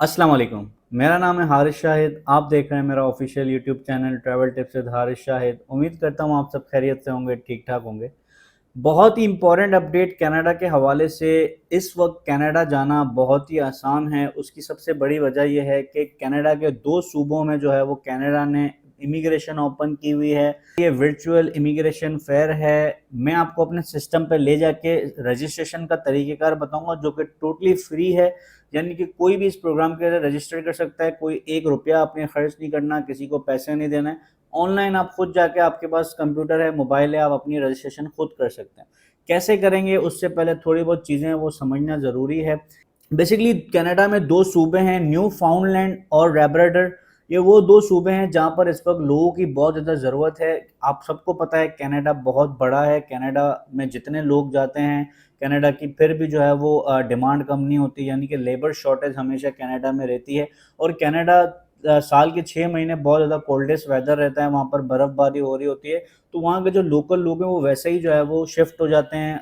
अस्सलाम वालेकुम। मेरा नाम है हारिस शाहिद। आप देख रहे हैं मेरा official YouTube channel travel tips with Haris Shahid. उम्मीद करता हूँ आप सब खैरियत से होंगे, ठीक ठाक होंगे। बहुत ही इम्पोर्टेंट अपडेट कनाडा के हवाले से। इस वक्त कनाडा जाना बहुत ही आसान है। उसकी सबसे बड़ी वजह यह है कि कनाडा के दो सूबों में जो है वो कनाडा ने इमिग्रेशन ओपन की हुई है। ये वर्चुअल इमिग्रेशन फेयर है। मैं आपको अपने सिस्टम पे ले जाके रजिस्ट्रेशन का तरीक़ेकार बताऊंगा जो कि टोटली फ्री है। यानी कि कोई भी इस प्रोग्राम के लिए रजिस्टर कर सकता है। कोई एक रुपया आपने खर्च नहीं करना, किसी को पैसे नहीं देना है। ऑनलाइन आप खुद जाके, आपके पास कंप्यूटर है, मोबाइल है, आप अपनी रजिस्ट्रेशन खुद कर सकते हैं। कैसे करेंगे उससे पहले थोड़ी बहुत चीज़ें वो समझना ज़रूरी है। बेसिकली कनाडा में दो सूबे हैं, न्यू फाउंडलैंड और लैब्राडोर। ये वो दो सूबे हैं जहाँ पर इस वक्त लोगों की बहुत ज़्यादा ज़रूरत है। आप सबको पता है कनाडा बहुत बड़ा है। कनाडा में जितने लोग जाते हैं, कनाडा की फिर भी जो है वो डिमांड कम नहीं होती, यानी कि लेबर शॉर्टेज हमेशा कनाडा में रहती है। और कनाडा साल के 6 महीने बहुत ज़्यादा कोल्डेस्ट वेदर रहता है, वहाँ पर बर्फ़बारी हो रही होती है। तो वहाँ के जो लोकल लोग हैं वो वैसे ही जो है वो शिफ्ट हो जाते हैं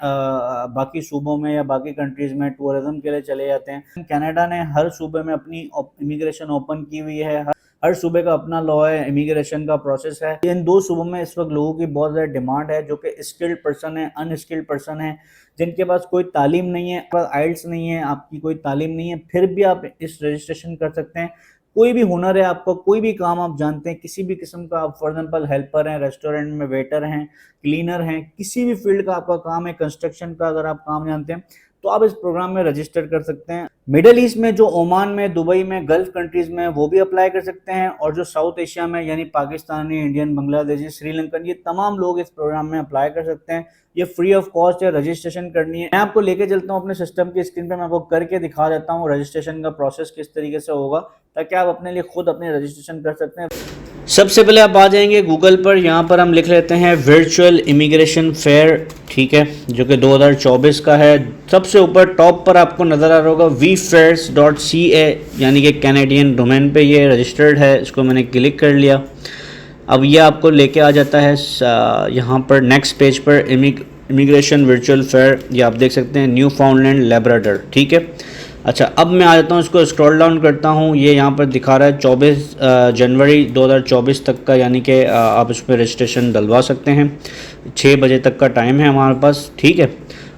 बाकी सूबों में या बाकी कंट्रीज़ में टूरिज़्म के लिए चले जाते हैं। कनाडा ने हर सूबे में अपनी इमिग्रेशन ओपन की हुई है। हर सूबे का अपना लॉ है, इमिग्रेशन का प्रोसेस है। इन दो सूबों में इस वक्त लोगों की बहुत ज़्यादा डिमांड है, जो कि स्किल्ड पर्सन है, अनस्किल्ड पर्सन है, जिनके पास कोई तालीम नहीं है, आइल्स नहीं है, आपकी कोई तालीम नहीं है, फिर भी आप इस रजिस्ट्रेशन कर सकते हैं। कोई भी हुनर है आपका, कोई भी काम आप जानते हैं, किसी भी किस्म का, आप फॉर एग्जाम्पल हेल्पर हैं, रेस्टोरेंट में वेटर हैं, क्लीनर हैं, किसी भी फील्ड का आपका काम है, कंस्ट्रक्शन का अगर आप काम जानते हैं तो आप इस प्रोग्राम में रजिस्टर कर सकते हैं। मिडिल ईस्ट में जो ओमान में, दुबई में, गल्फ कंट्रीज में, वो भी अप्लाई कर सकते हैं। और जो साउथ एशिया में यानी पाकिस्तानी, इंडियन, बांग्लादेशी, श्रीलंकन, ये तमाम लोग इस प्रोग्राम में अप्लाई कर सकते हैं। ये फ्री ऑफ कॉस्ट है, रजिस्ट्रेशन करनी है। मैं आपको लेके चलता हूँ अपने सिस्टम की स्क्रीन पे, मैं आपको करके दिखा देता हूँ रजिस्ट्रेशन का प्रोसेस किस तरीके से होगा, ताकि आप अपने लिए खुद अपने रजिस्ट्रेशन कर सकते हैं। सबसे पहले आप आ जाएंगे गूगल पर। यहाँ पर हम लिख लेते हैं वर्चुअल इमिग्रेशन फेयर, ठीक है, जो कि 2024 का है। सबसे ऊपर टॉप पर आपको नज़र आ रहा होगा vfairs.ca, यानी कि कैनेडियन डोमेन पे ये रजिस्टर्ड है। इसको मैंने क्लिक कर लिया। अब ये आपको लेके आ जाता है यहाँ पर नेक्स्ट पेज पर, इमिग्रेशन वर्चुअल फेयर। ये आप देख सकते हैं, न्यू फाउंडलैंड लैब्राडोर, ठीक है। अच्छा, अब मैं आ जाता हूँ, इसको स्क्रॉल डाउन करता हूँ। ये यहाँ पर दिखा रहा है 24 जनवरी 2024 तक का, यानी कि आप इस पर रजिस्ट्रेशन डलवा सकते हैं। 6 बजे तक का टाइम है हमारे पास, ठीक है।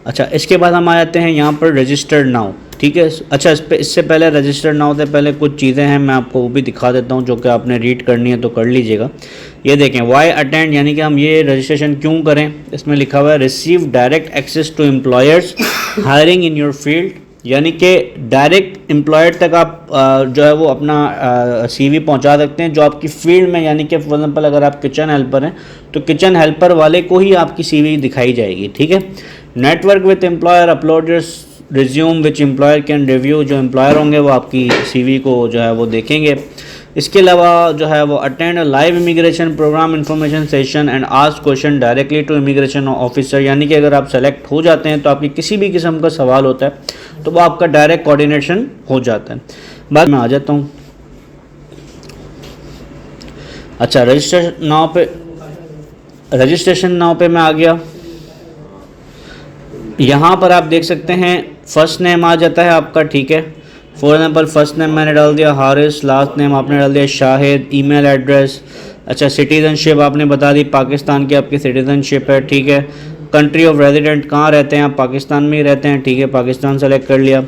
अच्छा, इसके बाद हम आ जाते हैं यहाँ पर रजिस्टर्ड नाउ, ठीक है। अच्छा, इससे पहले रजिस्टर्ड नाउ से पहले कुछ चीज़ें हैं, मैं आपको वो भी दिखा देता हूँ, जो कि आपने रीड करनी है तो कर लीजिएगा। ये देखें, वाई अटेंड, यानी कि हम ये रजिस्ट्रेशन क्यों करें। इसमें लिखा हुआ है receive direct access to employers hiring in your field, यानी कि डायरेक्ट एम्प्लॉयर तक आप जो है वो अपना सीवी पहुंचा सकते हैं जो आपकी फील्ड में, यानी कि फॉर एग्जांपल अगर आप किचन हेल्पर हैं तो किचन हेल्पर वाले को ही आपकी सीवी दिखाई जाएगी, ठीक है। Network with employer, upload your resume which employer can review, जो एम्प्लॉयर होंगे वो आपकी सीवी को जो है वो देखेंगे। इसके अलावा जो है वो attend live immigration programme information session and ask question directly to immigration officer, यानी कि अगर आप सेलेक्ट हो जाते हैं तो आपकी किसी भी किस्म का सवाल होता है तो वो आपका डायरेक्ट कोऑर्डिनेशन हो जाता है। बाद में आ जाता हूँ। अच्छा, रजिस्ट्रेशन नाव पे मैं आ गया। यहाँ पर आप देख सकते हैं फर्स्ट नेम आ जाता है आपका, ठीक है। फॉर एग्जाम्पल फर्स्ट नेम मैंने डाल दिया हारिस, लास्ट नेम आपने डाल दिया शाहिद, ईमेल एड्रेस। अच्छा, सिटीज़नशिप आपने बता दी, पाकिस्तान की आपकी सिटीज़नशिप है, ठीक है। कंट्री ऑफ रेजिडेंट, कहाँ रहते हैं आप, पाकिस्तान में ही रहते हैं, ठीक है, पाकिस्तान सेलेक्ट कर लिया।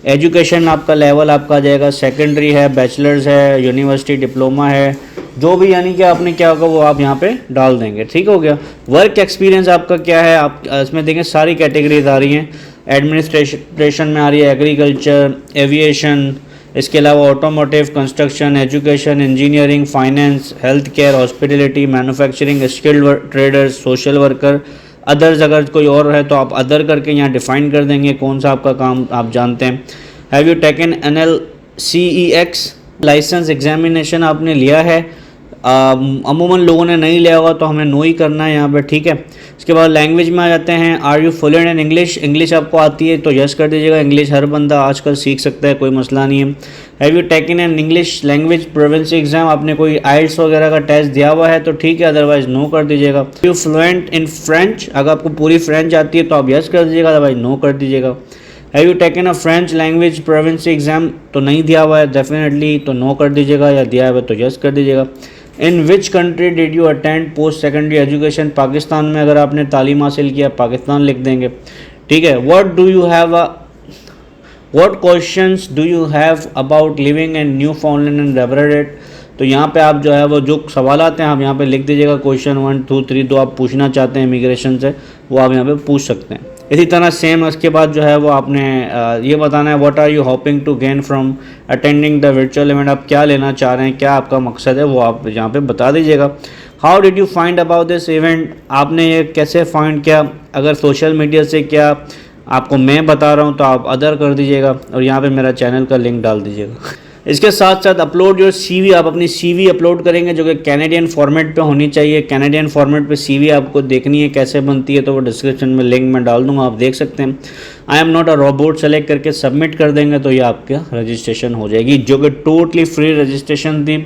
एजुकेशन आपका लेवल आपका आ जाएगा, सेकेंडरी है, बैचलर्स है, यूनिवर्सिटी डिप्लोमा है, जो भी, यानी कि आपने क्या होगा वो आप यहाँ पे डाल देंगे, ठीक हो गया। वर्क एक्सपीरियंस आपका क्या है, आप इसमें देखें सारी कैटेगरीज आ रही हैं। एडमिनिस्ट्रेशन में आ रही है, एग्रीकल्चर, एविएशन, इसके अलावा automotive, construction, education, engineering, finance, health care, hospitality, manufacturing, skilled traders, social worker, others. अगर कोई और है तो आप अदर करके यहाँ डिफ़ाइन कर देंगे कौन सा आपका काम आप जानते हैं। Have you taken NLCEX licence examination, आपने लिया है। अमूमन लोगों ने नहीं लिया होगा तो हमें नो ही करना है यहाँ पर, ठीक है। इसके बाद लैंग्वेज में आ जाते हैं। Are you fluent in English, English आपको आती है तो यस कर दीजिएगा। इंग्लिश हर बंदा आजकल सीख सकता है, कोई मसला नहीं है। Have you taken an English language proficiency exam, आपने कोई आइल्स वगैरह का टेस्ट दिया हुआ है तो ठीक है, अदरवाइज नो कर दीजिएगा। यू फ्लुएंट इन फ्रेंच, अगर आपको पूरी फ्रेंच आती है तो आप यस कर दीजिएगा, अदरवाइज नो कर दीजिएगा। Have you taken a French language proficiency exam, तो नहीं दिया हुआ है डेफिनेटली, तो नो कर दीजिएगा, या दिया हुआ है तो यस कर दीजिएगा। In which country did you attend post secondary education, Pakistan में अगर आपने तालीम हासिल किया पाकिस्तान लिख देंगे, ठीक है। What questions do you have about living in new फाउंडलैंड and Labrador, तो यहाँ पे आप जो है वो जो सवाल आते हैं आप यहाँ पे लिख दीजिएगा, क्वेश्चन 1 2 3 जो आप पूछना चाहते हैं इमिग्रेशन से वो आप यहाँ पे पूछ सकते हैं। इसी तरह सेम उसके बाद जो है वो आपने ये बताना है what are you hoping to gain from attending the virtual event, आप क्या लेना चाह रहे हैं, क्या आपका मकसद है, वो आप यहाँ पे बता दीजिएगा। How did you find about this event, आपने ये कैसे फाइंड किया, अगर सोशल मीडिया से क्या आपको मैं बता रहा हूँ तो आप अदर कर दीजिएगा, और यहाँ पे मेरा चैनल का लिंक डाल दीजिएगा। इसके साथ साथ अपलोड योर सीवी, आप अपनी सीवी अपलोड करेंगे जो कि कैनेडियन फॉर्मेट पे होनी चाहिए। कैनेडियन फॉर्मेट पे सीवी आपको देखनी है कैसे बनती है, तो वो डिस्क्रिप्शन में लिंक मैं डाल दूंगा, आप देख सकते हैं। I am not a robot select करके सबमिट कर देंगे तो ये आपका रजिस्ट्रेशन हो जाएगी, जो कि टोटली फ्री रजिस्ट्रेशन थी।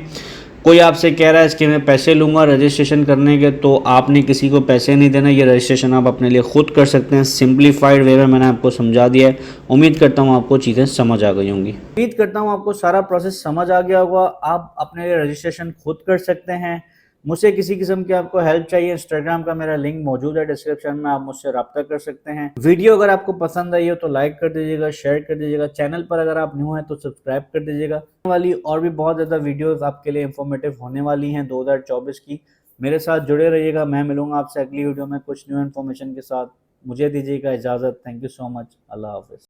कोई आपसे कह रहा है इसके मैं पैसे लूँगा रजिस्ट्रेशन करने के, तो आपने किसी को पैसे नहीं देना, ये रजिस्ट्रेशन आप अपने लिए खुद कर सकते हैं। सिंप्लीफाइड वे में मैंने आपको समझा दिया है। उम्मीद करता हूँ आपको चीज़ें समझ आ गई होंगी, उम्मीद करता हूँ आपको सारा प्रोसेस समझ आ गया होगा। आप अपने लिए रजिस्ट्रेशन खुद कर सकते हैं। मुझसे किसी किस्म की आपको हेल्प चाहिए, इंस्टाग्राम का मेरा लिंक मौजूद है डिस्क्रिप्शन में, आप मुझसे रब्ता कर सकते हैं। वीडियो अगर आपको पसंद आई हो तो लाइक कर दीजिएगा, शेयर कर दीजिएगा। चैनल पर अगर आप न्यू हैं तो सब्सक्राइब कर दीजिएगा। वाली और भी बहुत ज़्यादा वीडियोस आपके लिए इंफॉर्मेटिव होने वाली हैं 2024 की। मेरे साथ जुड़े रहिएगा। मैं मिलूंगा आपसे अगली वीडियो में कुछ न्यू इन्फॉर्मेशन के साथ। मुझे दीजिएगा इजाज़त। Thank you so much. अल्लाह हाफिज़।